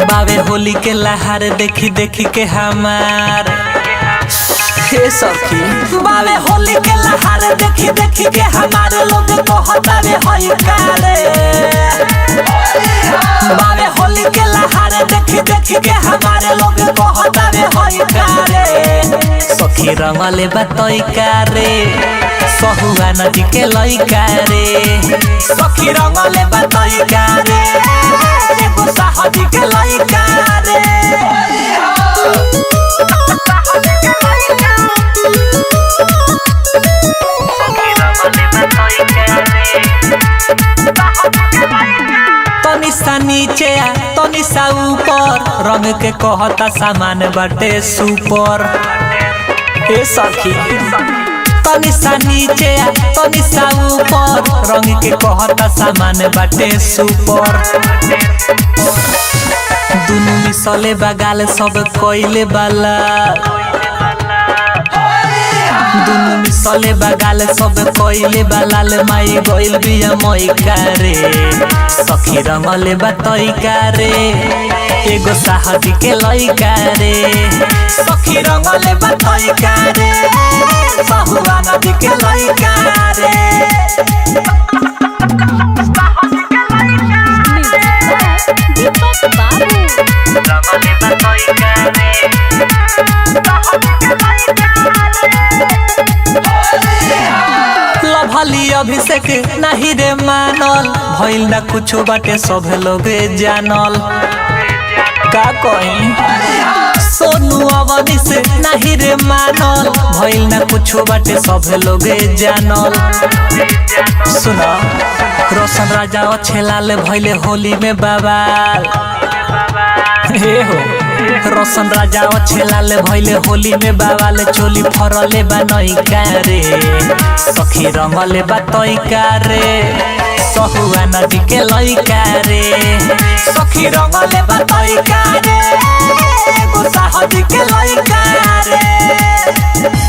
बावे होली के लहार देखी देखी के हमार हे सखी बावे होली के लहार देखी देखी के हमारे लोग कहता रे होई कारे। बावे होली के लहार देखी देखी के हमारे लोग कहता रे होई कारे। सखी रंगले बतई कारे सहुआ नदी के लइका रे। सखी रंगले बतई कारे एगो साहदी के लइका रे। तनी सा नीचे तनी सा ऊपर रंग के कहता सामान बाटे सुपर। ए सखी तनी सा नीचे तनी सा ऊपर रंग के कहता सामान बाटे सुपर। दुनु मिसले बगाल सब कोइले बाला दुनु मिसले बगाल सब कोइले बालाल माई गइल बिया मई कारे। सखी रंगले बतई कारे एगो साहदी के लइका रे। सखी रंगले बतई कारे सहुआ नदी के लइका रे। लभली अभिषेक नहीं रे मानल भइल ना कुछ बाटे सब लोग जानल। का कहीं सोनू अवनी से नहीं रे मानल भइल ना कुछ बाटे सब लोग जानल। सुना रोशन राजा अच्छे लाल भइले होली में बवाल। हे हो रोशन राजा अच्छे लाल भइले होली में बवाल। चोली फरले बा नई कारे सखी रंगले बा तई कारे सहुआ नदी के लइका रे। सखी रंगले बा तई कारे एगो साहदी के लइका रे।